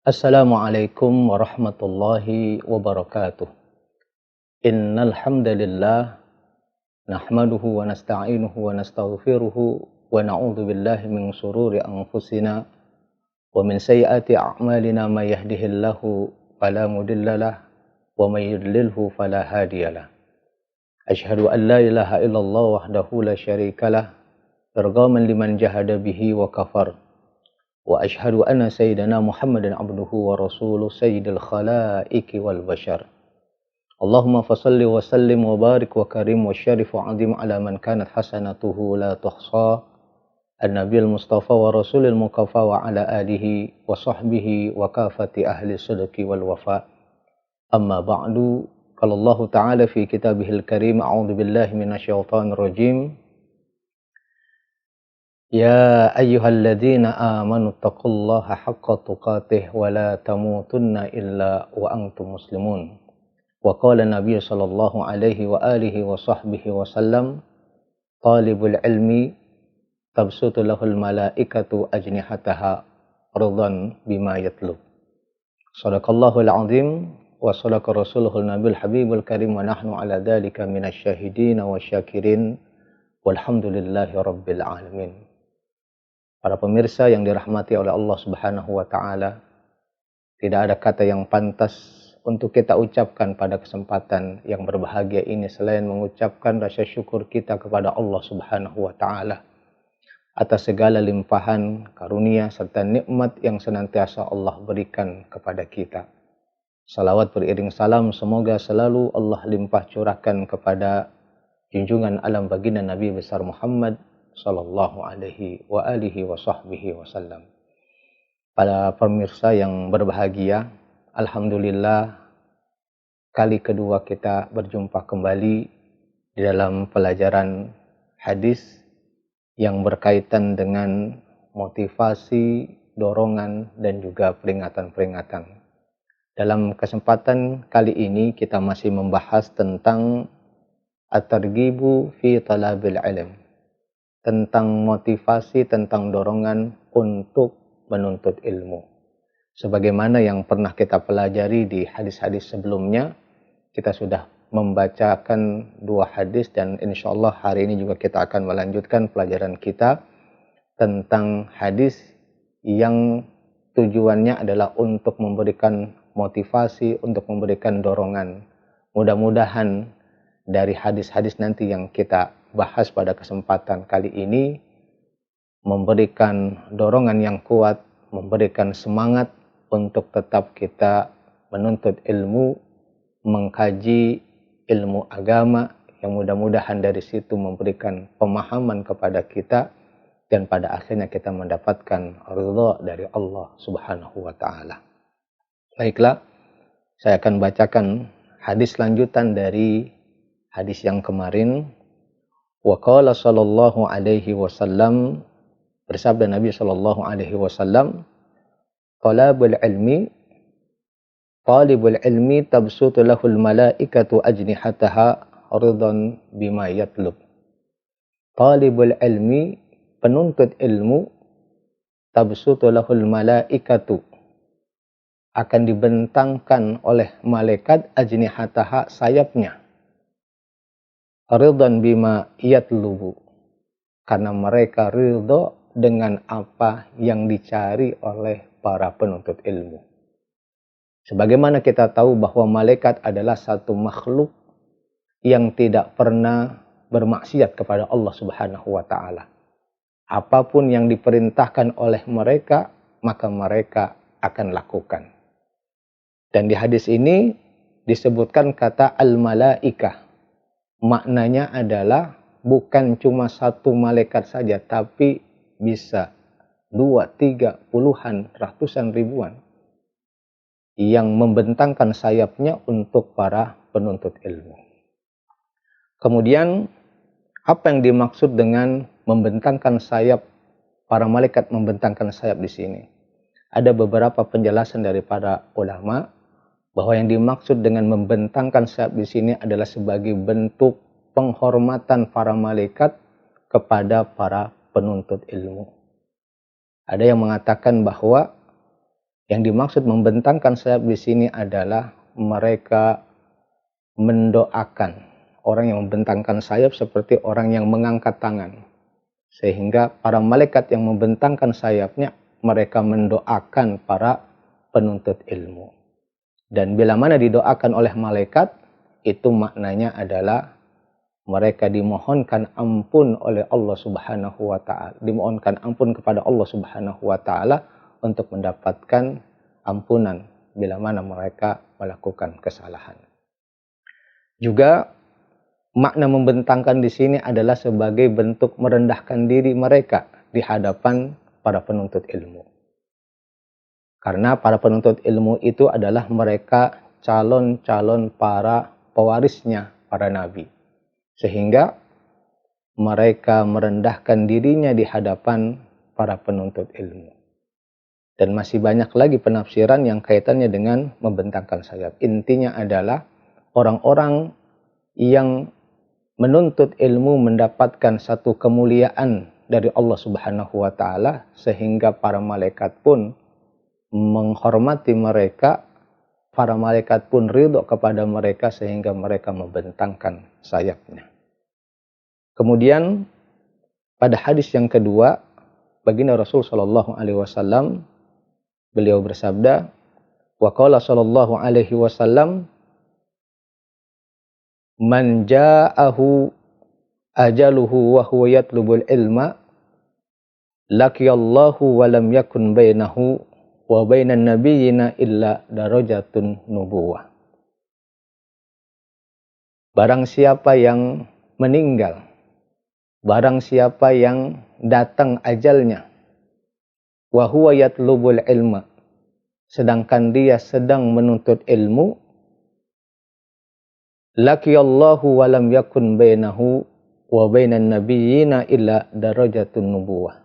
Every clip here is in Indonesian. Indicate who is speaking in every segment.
Speaker 1: Assalamualaikum warahmatullahi wabarakatuh. Innal hamdalillah nahmaduhu wa nasta'inuhu wa nastaghfiruhu wa na'udzu billahi min shururi anfusina wa min sayyiati a'malina may yahdihillahu fala mudhillalah wa may yudlilhu fala hadiyalah. Asyhadu an la ilaha illallah wahdahu la syarikalah targhaman liman jahada bihi wa kafar. Wa asyhadu anna sayyidana Muhammadan abduhu wa rasuluh sayyidil khalaiqi wal bashar. Allahumma fasalli wa sallim wa barik wa karim wa syarif wa azim ala man kanat hasanatuhu la tuhsa. An-Nabil Mustafa wa Rasulil Muqaffa wa ala alihi wa sahbihi wa kafati ahli sidqi wal wafa. Amma ba'du. Qala Allah Ta'ala fi kitabihil karim, a'udzu billahi minasyaitonir rajim. Ya ayyuhalladzina amanu taqullaha haqqa tuqatih wa la tamutunna illa wa antum muslimun. Wa qala Nabi sallallahu alaihi wa alihi wa sahbihi wa sallam, talibul ilmi tabsutu lahul malaikatu ajnihataha ridan bima yatlub. Shadaqallahul azim wa shadaqa rasuluhul nabiyul habibul karim wa nahnu ala dzalika minasyahidin wa syakirin walhamdulillahi rabbil alamin. Para pemirsa yang dirahmati oleh Allah Subhanahu wa taala, tidak ada kata yang pantas untuk kita ucapkan pada kesempatan yang berbahagia ini selain mengucapkan rasa syukur kita kepada Allah Subhanahu wa taala atas segala limpahan karunia serta nikmat yang senantiasa Allah berikan kepada kita. Salawat beriring salam semoga selalu Allah limpah curahkan kepada junjungan alam baginda Nabi besar Muhammad sallallahu alaihi wa alihi wa sahbihi wasallam. Para pemirsa yang berbahagia, alhamdulillah kali kedua kita berjumpa kembali di dalam pelajaran hadis yang berkaitan dengan motivasi, dorongan dan juga peringatan-peringatan. Dalam kesempatan kali ini kita masih membahas tentang at-targhibu fi talabil ilm, tentang motivasi, tentang dorongan untuk menuntut ilmu. Sebagaimana yang pernah kita pelajari di hadis-hadis sebelumnya, kita sudah membacakan 2 hadis dan insya Allah hari ini juga kita akan melanjutkan pelajaran kita tentang hadis yang tujuannya adalah untuk memberikan motivasi, untuk memberikan dorongan. Mudah-mudahan dari hadis-hadis nanti yang kita bahas pada kesempatan kali ini memberikan dorongan yang kuat, memberikan semangat untuk tetap kita menuntut ilmu, mengkaji ilmu agama yang mudah-mudahan dari situ memberikan pemahaman kepada kita dan pada akhirnya kita mendapatkan ridha dari Allah Subhanahu wa taala. Baiklah, saya akan bacakan hadis lanjutan dari hadis yang kemarin. Wa qala sallallahu alaihi wasallam, bersabda Nabi sallallahu alaihi wasallam, talibul ilmi tabsutu lahul malaikatu ajnihataha ridan bima yatlub. Talibul ilmi, penuntut ilmu, tabsutu lahul malaikatu, akan dibentangkan oleh malaikat ajnihataha, sayapnya, ridan bima yatlubu, karena mereka ridho dengan apa yang dicari oleh para penuntut ilmu. Sebagaimana kita tahu bahwa malaikat adalah satu makhluk yang tidak pernah bermaksiat kepada Allah Subhanahu wa taala. Apapun yang diperintahkan oleh mereka, maka mereka akan lakukan. Dan di hadis ini disebutkan kata al-malaikah. Maknanya adalah bukan cuma satu malaikat saja, tapi bisa 2, 3, puluhan, ratusan, ribuan yang membentangkan sayapnya untuk para penuntut ilmu. Kemudian, apa yang dimaksud dengan membentangkan sayap, para malaikat membentangkan sayap di sini? Ada beberapa penjelasan dari para ulama bahwa yang dimaksud dengan membentangkan sayap di sini adalah sebagai bentuk penghormatan para malaikat kepada para penuntut ilmu. Ada yang mengatakan bahwa Yang dimaksud membentangkan sayap di sini adalah mereka mendoakan. Orang yang membentangkan sayap seperti orang yang mengangkat tangan. Sehingga para malaikat yang membentangkan sayapnya, mereka mendoakan para penuntut ilmu. Dan bila mana didoakan oleh malaikat, itu maknanya adalah mereka dimohonkan ampun oleh Allah Subhanahu wa taala, dimohonkan ampun kepada Allah Subhanahu wa taala untuk mendapatkan ampunan bila mana mereka melakukan kesalahan. Juga makna membentangkan di sini adalah sebagai bentuk merendahkan diri mereka di hadapan para penuntut ilmu. Karena para penuntut ilmu itu adalah mereka calon-calon para pewarisnya para nabi. Sehingga mereka merendahkan dirinya di hadapan para penuntut ilmu. Dan masih banyak lagi penafsiran yang kaitannya dengan membentangkan sayap. Intinya adalah orang-orang yang menuntut ilmu mendapatkan satu kemuliaan dari Allah Subhanahu wa taala sehingga para malaikat pun menghormati mereka, para malaikat pun ridho kepada mereka sehingga mereka membentangkan sayapnya. Kemudian pada hadis yang kedua, baginda Rasul sallallahu alaihi wasallam beliau bersabda, wa qala sallallahu alaihi wasallam, man ja'ahu ajaluhu wa huwa yatlubul ilma laqiyallahu wa lam yakun bainahu wa bainan nabiyyina illa darajatun nubuwah. Barang siapa yang meninggal, barang siapa yang datang ajalnya, wa huwa yatlubul ilma, sedangkan dia sedang menuntut ilmu, laqiyallahu wa lam yakun bainahu wa bainan nabiyyina illa darajatun nubuwah.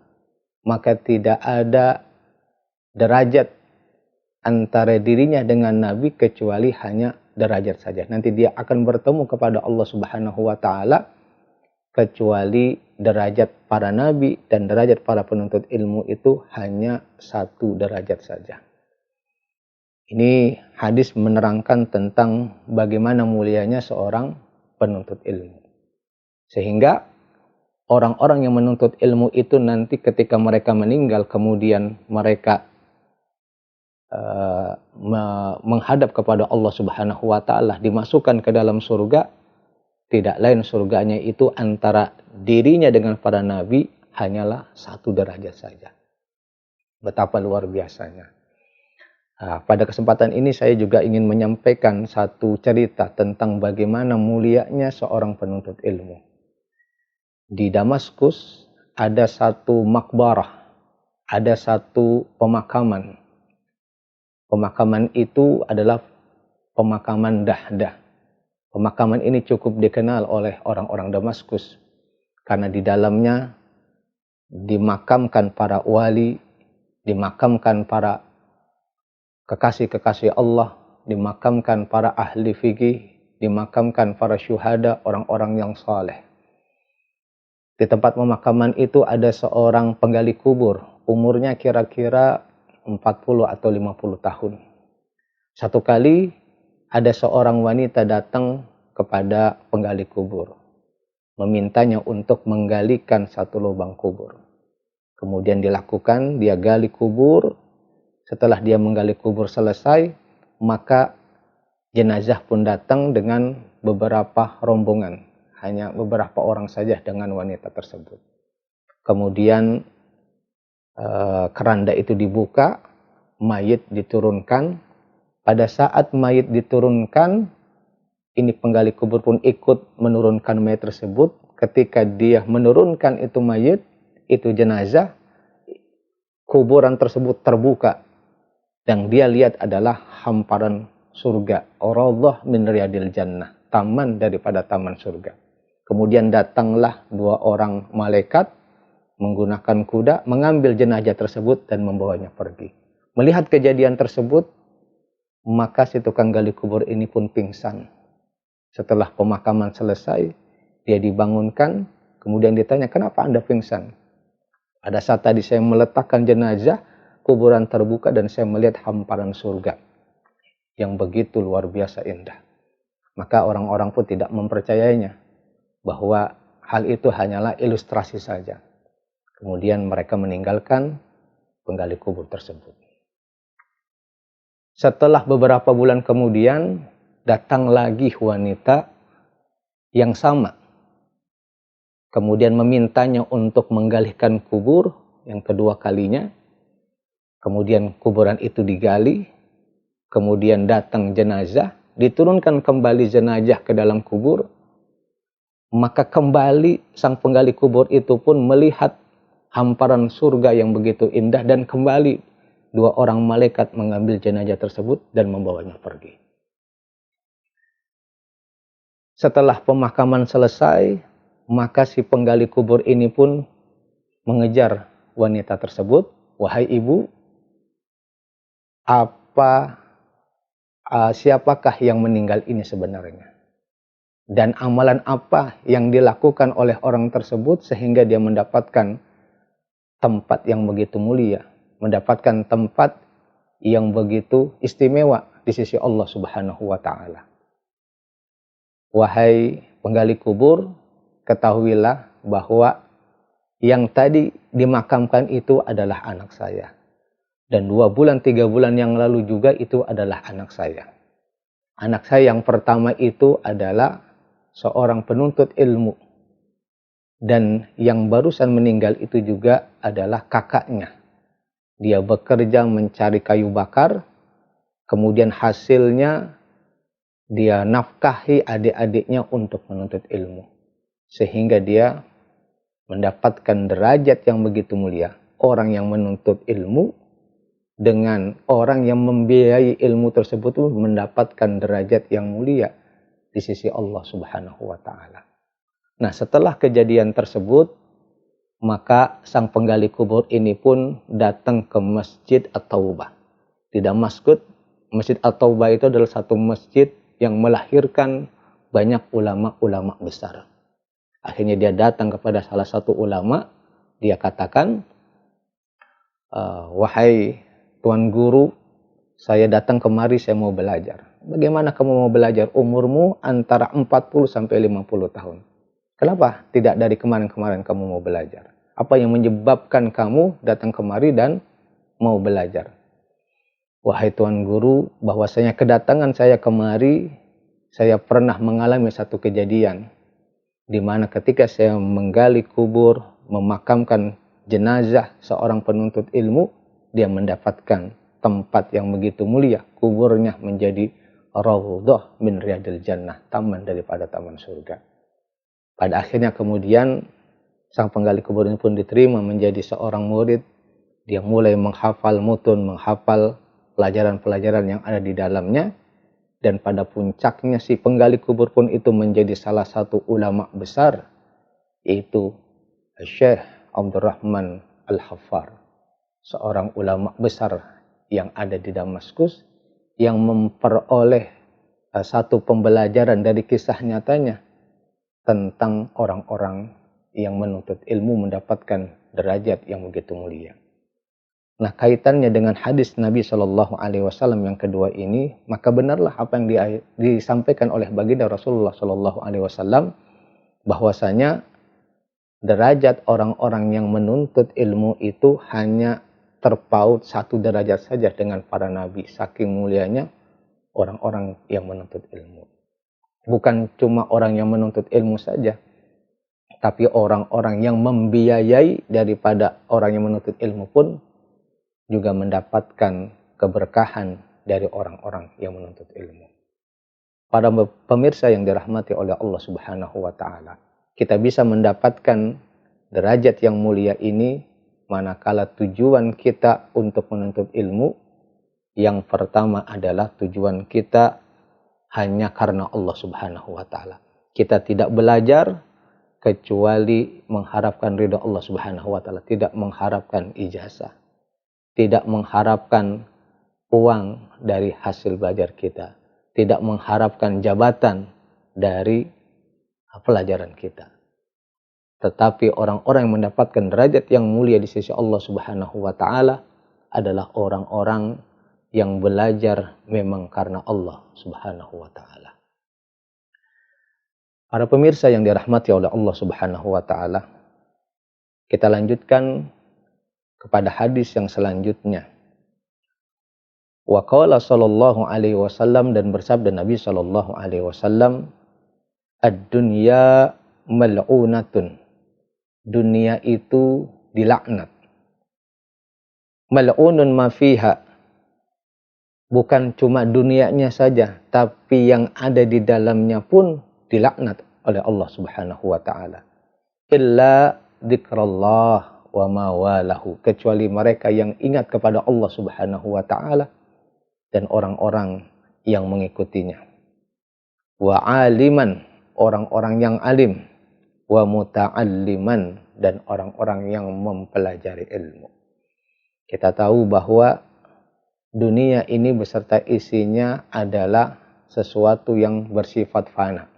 Speaker 1: Maka tidak ada derajat antara dirinya dengan Nabi kecuali hanya derajat saja. Nanti dia akan bertemu kepada Allah Subhanahu wa taala kecuali derajat para nabi dan derajat para penuntut ilmu itu hanya satu derajat saja. Ini hadis menerangkan tentang bagaimana mulianya seorang penuntut ilmu. Sehingga orang-orang yang menuntut ilmu itu nanti ketika mereka meninggal kemudian mereka menghadap kepada Allah Subhanahu wa taala, dimasukkan ke dalam surga, tidak lain surganya itu antara dirinya dengan para nabi hanyalah satu derajat saja. Betapa luar biasanya. Nah, pada kesempatan ini saya juga ingin menyampaikan satu cerita tentang bagaimana mulianya seorang penuntut ilmu. Di Damaskus ada satu makbarah, ada satu pemakaman. Pemakaman itu adalah pemakaman Dahdah. Pemakaman ini cukup dikenal oleh orang-orang Damaskus karena di dalamnya dimakamkan para wali, dimakamkan para kekasih-kekasih Allah, dimakamkan para ahli fikih, dimakamkan para syuhada, orang-orang yang saleh. Di tempat pemakaman itu ada seorang penggali kubur, umurnya kira-kira 40 atau 50 tahun. Satu kali ada seorang wanita datang kepada penggali kubur, memintanya untuk menggalikan satu lubang kubur. Kemudian dilakukan, dia gali kubur. Setelah dia menggali kubur selesai, maka jenazah pun datang dengan beberapa rombongan. Hanya beberapa orang saja dengan wanita tersebut. Kemudian keranda itu dibuka, mayit diturunkan. Pada saat mayit diturunkan, ini penggali kubur pun ikut menurunkan mayit tersebut. Ketika dia menurunkan itu mayit, itu jenazah, kuburan tersebut terbuka. Yang dia lihat adalah hamparan surga. Raudhah min riyadil jannah, taman daripada taman surga. Kemudian datanglah dua orang malaikat menggunakan kuda, mengambil jenazah tersebut dan membawanya pergi. Melihat kejadian tersebut, maka si tukang gali kubur ini pun pingsan. Setelah pemakaman selesai, dia dibangunkan, kemudian ditanya, kenapa Anda pingsan? Pada saat tadi saya meletakkan jenazah, kuburan terbuka dan saya melihat hamparan surga yang begitu luar biasa indah. Maka orang-orang pun tidak mempercayainya bahwa hal itu hanyalah ilustrasi saja. Kemudian mereka meninggalkan penggali kubur tersebut. Setelah beberapa bulan kemudian, datang lagi wanita yang sama. Kemudian memintanya untuk menggalihkan kubur yang kedua kalinya. Kemudian kuburan itu digali. Kemudian datang jenazah. Diturunkan kembali jenazah ke dalam kubur. Maka kembali sang penggali kubur itu pun melihat hamparan surga yang begitu indah. Dan kembali 2 orang malaikat mengambil jenazah tersebut dan membawanya pergi. Setelah pemakaman selesai, maka si penggali kubur ini pun mengejar wanita tersebut. Wahai ibu, siapakah yang meninggal ini sebenarnya? Dan amalan apa yang dilakukan oleh orang tersebut sehingga dia mendapatkan tempat yang begitu mulia, mendapatkan tempat yang begitu istimewa di sisi Allah Subhanahu wa taala. Wahai penggali kubur, ketahuilah bahwa yang tadi dimakamkan itu adalah anak saya. Dan 2 bulan, 3 bulan yang lalu juga itu adalah anak saya. Anak saya yang pertama itu adalah seorang penuntut ilmu. Dan yang barusan meninggal itu juga adalah kakaknya. Dia bekerja mencari kayu bakar. Kemudian hasilnya dia nafkahi adik-adiknya untuk menuntut ilmu. Sehingga dia mendapatkan derajat yang begitu mulia. Orang yang menuntut ilmu dengan orang yang membiayai ilmu tersebut mendapatkan derajat yang mulia di sisi Allah Subhanahu wa taala. Nah, setelah kejadian tersebut, maka sang penggali kubur ini pun datang ke Masjid At-Taubah. Di Damaskus, Masjid At-Taubah itu adalah satu masjid yang melahirkan banyak ulama-ulama besar. Akhirnya dia datang kepada salah satu ulama, dia katakan, wahai Tuan Guru, saya datang kemari, saya mau belajar. Bagaimana kamu mau belajar? Umurmu antara 40 sampai 50 tahun. Kenapa tidak dari kemarin-kemarin kamu mau belajar? Apa yang menyebabkan kamu datang kemari dan mau belajar? Wahai Tuan Guru, bahwasanya kedatangan saya kemari, saya pernah mengalami satu kejadian. Di mana ketika saya menggali kubur, memakamkan jenazah seorang penuntut ilmu, dia mendapatkan tempat yang begitu mulia. Kuburnya menjadi raudhah min riyadil jannah, taman daripada taman surga. Pada akhirnya kemudian sang penggali kubur ini pun diterima menjadi seorang murid. Dia mulai menghafal mutun, menghafal pelajaran-pelajaran yang ada di dalamnya. Dan pada puncaknya si penggali kubur pun itu menjadi salah satu ulama besar, yaitu Syekh Abdurrahman Al-Haffar, seorang ulama besar yang ada di Damaskus, yang memperoleh satu pembelajaran dari kisah nyatanya tentang orang-orang yang menuntut ilmu mendapatkan derajat yang begitu mulia. Nah, kaitannya dengan hadis Nabi Shallallahu Alaihi Wasallam yang kedua ini, maka benarlah apa yang disampaikan oleh baginda Rasulullah Shallallahu Alaihi Wasallam, bahwasanya derajat orang-orang yang menuntut ilmu itu hanya terpaut 1 derajat saja dengan para nabi. Saking mulianya orang-orang yang menuntut ilmu. Bukan cuma orang yang menuntut ilmu saja, tapi orang-orang yang membiayai daripada orang yang menuntut ilmu pun juga mendapatkan keberkahan dari orang-orang yang menuntut ilmu. Para pemirsa yang dirahmati oleh Allah Subhanahu wa taala, kita bisa mendapatkan derajat yang mulia ini manakala tujuan kita untuk menuntut ilmu yang pertama adalah tujuan kita hanya karena Allah Subhanahu wa taala. Kita tidak belajar kecuali mengharapkan ridha Allah Subhanahu wa taala, tidak mengharapkan ijazah, tidak mengharapkan uang dari hasil belajar kita, tidak mengharapkan jabatan dari pelajaran kita. Tetapi orang-orang yang mendapatkan derajat yang mulia di sisi Allah Subhanahu wa taala, adalah orang-orang yang belajar memang karena Allah Subhanahu wa taala. Para pemirsa yang dirahmati oleh Allah Subhanahu wa taala, kita lanjutkan kepada hadis yang selanjutnya. Wa qala sallallahu alaihi wasallam, dan bersabda Nabi sallallahu alaihi wasallam, ad-dunya mal'unatun. Dunia itu dilaknat. Mal'unun ma fiha. Bukan cuma dunianya saja, tapi yang ada di dalamnya pun dilaknat oleh Allah Subhanahu wa taala. Illa dzikrullah wa ma walahu. Kecuali mereka yang ingat kepada Allah Subhanahu wa taala dan orang-orang yang mengikutinya. Wa aliman, orang-orang yang alim. Wa muta'alliman, dan orang-orang yang mempelajari ilmu. Kita tahu bahwa dunia ini beserta isinya adalah sesuatu yang bersifat fana.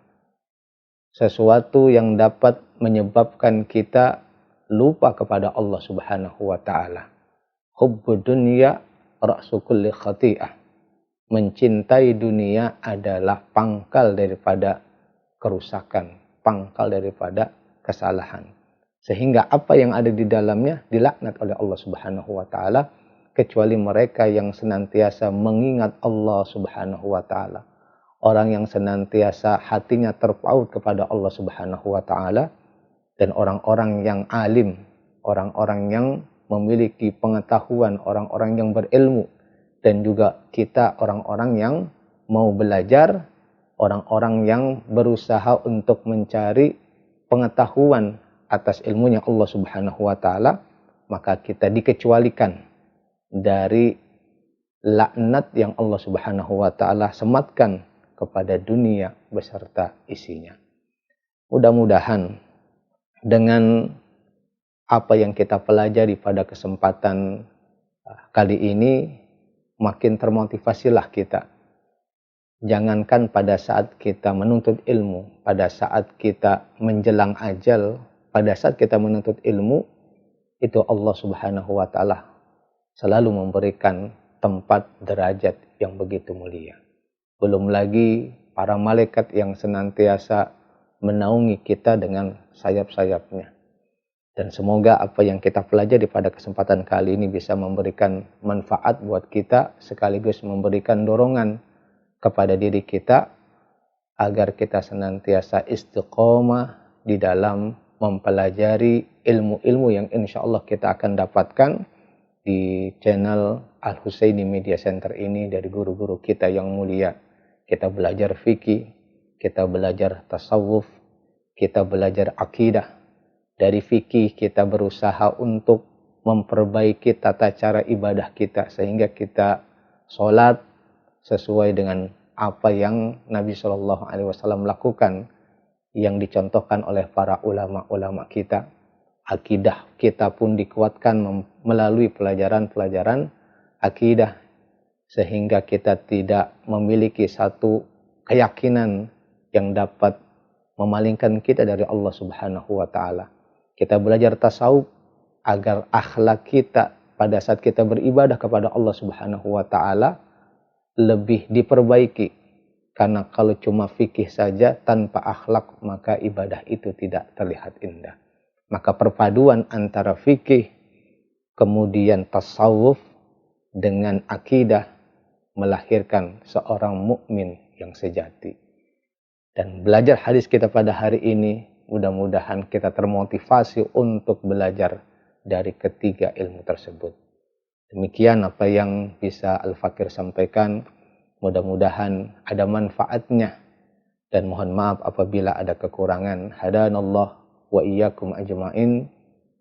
Speaker 1: Sesuatu yang dapat menyebabkan kita lupa kepada Allah Subhanahu wa taala. Hubbud dunya ra'su kulli khati'ah. Mencintai dunia adalah pangkal daripada kerusakan, pangkal daripada kesalahan. Sehingga apa yang ada di dalamnya dilaknat oleh Allah Subhanahu wa taala, kecuali mereka yang senantiasa mengingat Allah Subhanahu wa taala. Orang yang senantiasa hatinya terpaut kepada Allah Subhanahu wa taala, dan orang-orang yang alim, orang-orang yang memiliki pengetahuan, orang-orang yang berilmu, dan juga kita orang-orang yang mau belajar, orang-orang yang berusaha untuk mencari pengetahuan atas ilmunya Allah Subhanahu wa taala, maka kita dikecualikan dari laknat yang Allah Subhanahu wa taala sematkan kepada dunia beserta isinya. Mudah-mudahan dengan apa yang kita pelajari pada kesempatan kali ini, makin termotivasilah kita. Jangankan pada saat kita menuntut ilmu, pada saat kita menjelang ajal, pada saat kita menuntut ilmu, itu Allah Subhanahu wa taala selalu memberikan tempat derajat yang begitu mulia. Belum lagi para malaikat yang senantiasa menaungi kita dengan sayap-sayapnya. Dan semoga apa yang kita pelajari pada kesempatan kali ini bisa memberikan manfaat buat kita, sekaligus memberikan dorongan kepada diri kita agar kita senantiasa istiqomah di dalam mempelajari ilmu-ilmu yang insya Allah kita akan dapatkan di channel Al-Husaini Media Center ini dari guru-guru kita yang mulia. Kita belajar fikih, kita belajar tasawuf, kita belajar akidah. Dari fikih kita berusaha untuk memperbaiki tata cara ibadah kita sehingga kita sholat sesuai dengan apa yang Nabi Shallallahu Alaihi Wasallam lakukan, yang dicontohkan oleh para ulama-ulama kita. Akidah kita pun dikuatkan melalui pelajaran-pelajaran akidah, sehingga kita tidak memiliki satu keyakinan yang dapat memalingkan kita dari Allah Subhanahu wa taala. Kita belajar tasawuf agar akhlak kita pada saat kita beribadah kepada Allah Subhanahu wa taala lebih diperbaiki. Karena kalau cuma fikih saja tanpa akhlak, maka ibadah itu tidak terlihat indah. Maka perpaduan antara fikih kemudian tasawuf dengan akidah melahirkan seorang mukmin yang sejati. Dan belajar hadis kita pada hari ini, mudah-mudahan kita termotivasi untuk belajar dari ketiga ilmu tersebut. Demikian apa yang bisa Al-Fakir sampaikan. Mudah-mudahan ada manfaatnya. Dan mohon maaf apabila ada kekurangan. Hadanallah wa iyyakum ajma'in.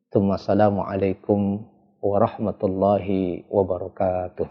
Speaker 1: Tsumma assalamualaikum warahmatullahi wabarakatuh.